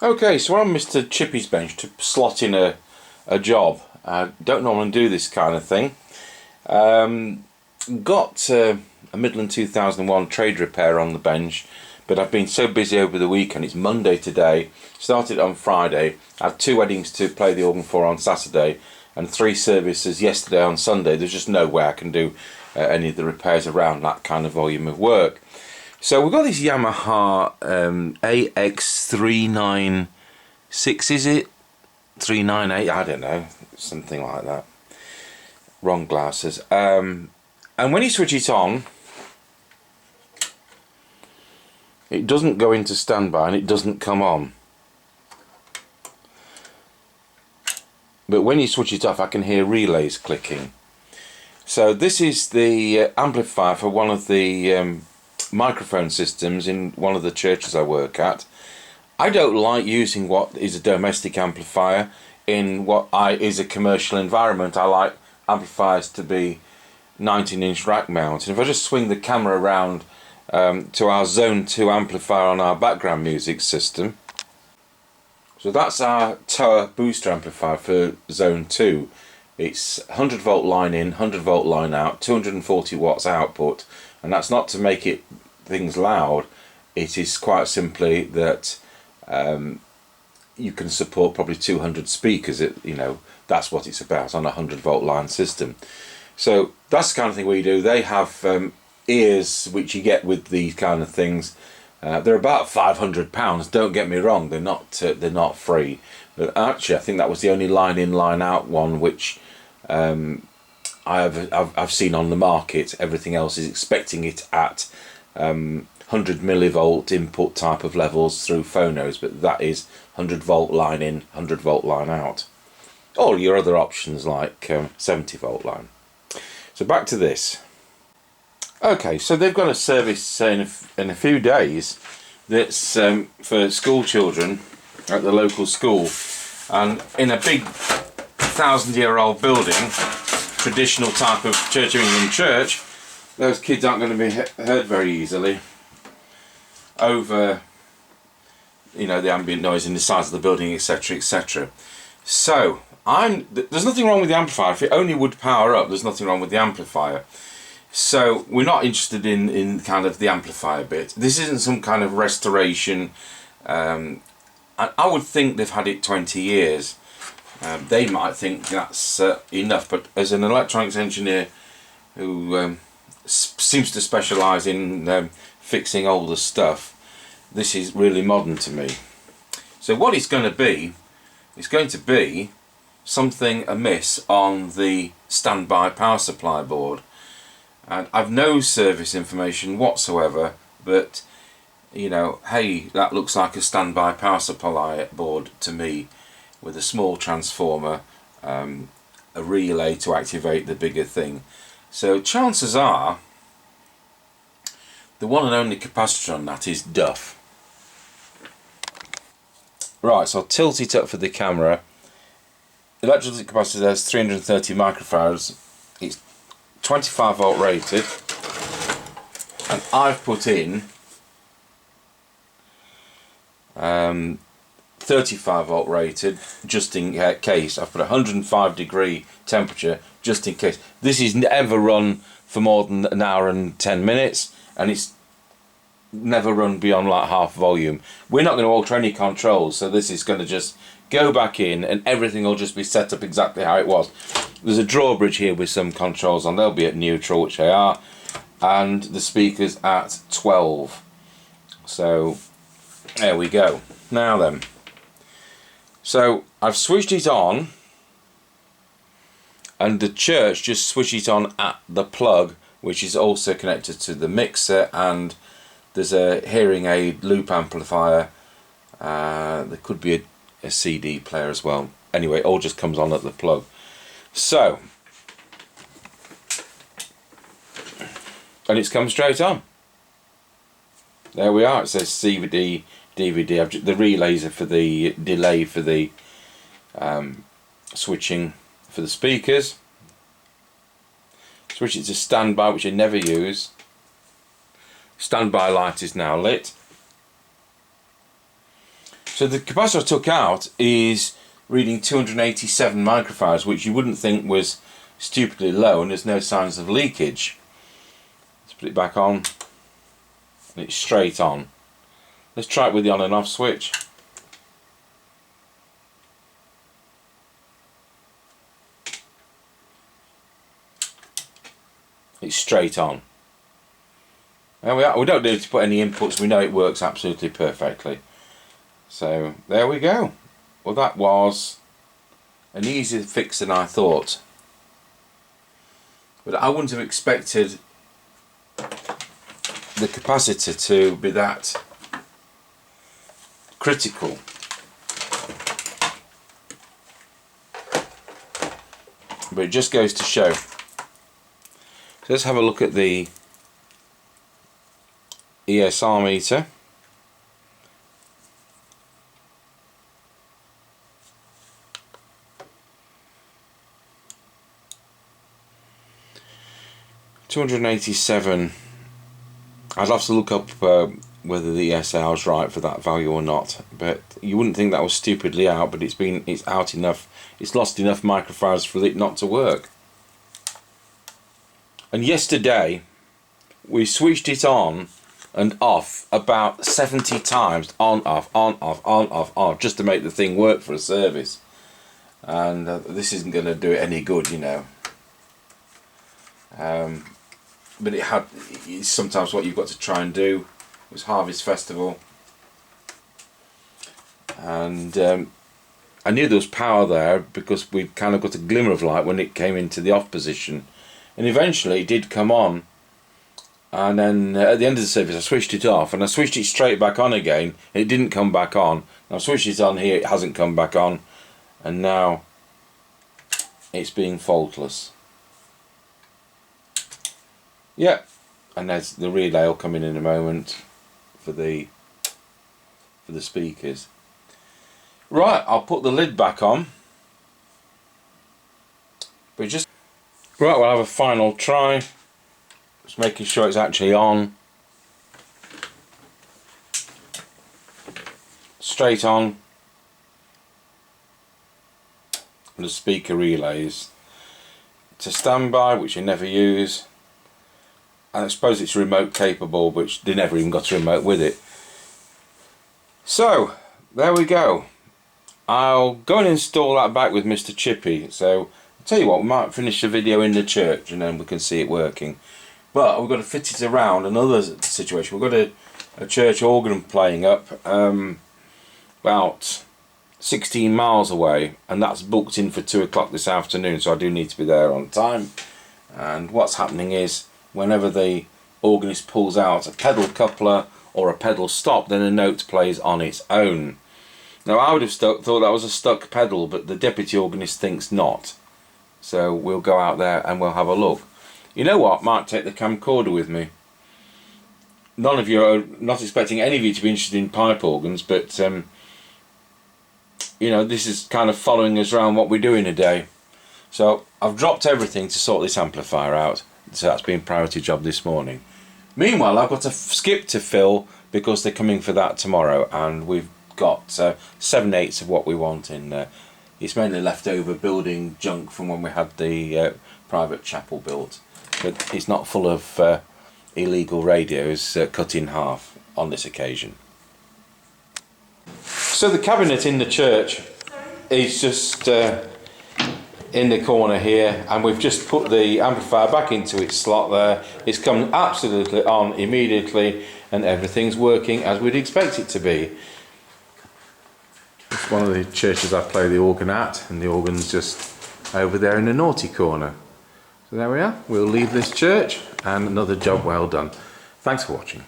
Okay, so we're on Mr. Chippie's bench to slot in a job. I don't normally do this kind of thing. Got a Midland 2001 trade repair on the bench, but I've been so busy over the weekend. It's Monday today, started on Friday. I had 2 weddings to play the organ for on Saturday and 3 services yesterday on Sunday. There's just no way I can do any of the repairs around that kind of volume of work. So we've got this Yamaha AX396, is it? 398, I don't know, something like that. Wrong glasses. And when you switch it on, it doesn't go into standby and it doesn't come on. But when you switch it off, I can hear relays clicking. So this is the amplifier for one of the microphone systems in one of the churches I work at. I don't like using what is a domestic amplifier in what is a commercial environment. I like amplifiers to be 19-inch rack mount. And if I just swing the camera around to our Zone 2 amplifier on our background music system, so that's our tower booster amplifier for Zone 2. It's 100 volt line in, 100 volt line out, 240 watts output, and that's not to make it things loud. It is quite simply that you can support probably 200 speakers. That's what it's about on a 100 volt line system. So that's the kind of thing we do. They have ears which you get with these kind of things. They're about £500. Don't get me wrong. They're not free. But actually, I think that was the only line in, line out one which I've seen on the market. Everything else is expecting it at 100 millivolt input type of levels through phonos, but that is 100 volt line in, 100 volt line out. Or your other options like 70 volt line. So back to this. Okay, so they've got a service in a few days that's for school children at the local school, and in a big 1,000-year-old building, traditional type of Church of England church, those kids aren't going to be heard very easily over the ambient noise in the size of the building, etc, etc. So there's nothing wrong with the amplifier. If it only would power up, there's nothing wrong with the amplifier. So we're not interested in kind of the amplifier bit. This isn't some kind of restoration. I would think they've had it 20 years. They might think that's enough, but as an electronics engineer who seems to specialise in fixing older stuff, this is really modern to me. So what it's going to be something amiss on the standby power supply board. And I've no service information whatsoever, but hey, that looks like a standby power supply board to me, with a small transformer, a relay to activate the bigger thing. So chances are the one and only capacitor on that is duff. Right, so I'll tilt it up for the camera. Electrolytic capacitor has 330 microfarads. It's 25 volt rated, and I've put in 35 volt rated just in case. I've put 105 degree temperature just in case. This is never run for more than an hour and 10 minutes, and it's never run beyond like half volume. We're not going to alter any controls, so this is going to just go back in and everything will just be set up exactly how it was. There's a drawbridge here with some controls on. They'll be at neutral, which they are, and the speakers at 12. So there we go. Now then, so I've switched it on, and the church just switched it on at the plug, which is also connected to the mixer, and there's a hearing aid loop amplifier. There could be a CD player as well. Anyway, it all just comes on at the plug. So, and it's come straight on. There we are. It says DVD, DVD. The relays are for the delay for the switching for the speakers. Switch it to standby, which I never use. Standby light is now lit. So the capacitor I took out is reading 287 microfarads, which you wouldn't think was stupidly low, and there's no signs of leakage. Let's put it back on, and it's straight on. Let's try it with the on and off switch. It's straight on. There we are. We don't need to put any inputs, we know it works absolutely perfectly. So there we go. Well, that was an easier fix than I thought. But I wouldn't have expected the capacitor to be that critical. But it just goes to show. So let's have a look at the ESR meter. $287. I'd have to look up whether the ESR is right for that value or not, but you wouldn't think that was stupidly out, but it's out enough, it's lost enough microfarads for it not to work. And yesterday we switched it on and off about 70 times, on off, on off, on off, on, just to make the thing work for a service. And this isn't going to do it any good, you know. But it's sometimes what you've got to try and do. It was Harvest Festival, and I knew there was power there because we kind of got a glimmer of light when it came into the off position, and eventually it did come on. And then at the end of the service I switched it off, and I switched it straight back on again, and it didn't come back on. I switched it on here, it hasn't come back on, and now it's being faultless. Yeah, and there's the relay will come in a moment for the speakers. Right, I'll put the lid back on. But just right, we'll have a final try. Just making sure it's actually on. Straight on. And the speaker relays. It's a standby, which you never use. And I suppose it's remote capable, which they never even got a remote with it. So there we go. I'll go and install that back with Mr. Chippie. So I'll tell you what, we might finish the video in the church and then we can see it working. But we've got to fit it around another situation. We've got a church organ playing up about 16 miles away, and that's booked in for 2 o'clock this afternoon, so I do need to be there on time. And what's happening is, whenever the organist pulls out a pedal coupler or a pedal stop, then a note plays on its own. Now I would have thought that was a stuck pedal, but the deputy organist thinks not. So we'll go out there and we'll have a look. You know what, might take the camcorder with me. None of you are, not expecting any of you to be interested in pipe organs, but you know, this is kind of following us around what we do in a day. So I've dropped everything to sort this amplifier out. So that's been priority job this morning. Meanwhile, I've got a skip to fill because they're coming for that tomorrow, and we've got 7/8 of what we want in there. It's mainly leftover building junk from when we had the private chapel built, but it's not full of illegal radios cut in half on this occasion. So the cabinet in the church is just in the corner here, and we've just put the amplifier back into its slot there. It's come absolutely on immediately and everything's working as we'd expect it to be. It's one of the churches I play the organ at, and the organ's just over there in the naughty corner. So there we are, we'll leave this church, and another job well done. Thanks for watching.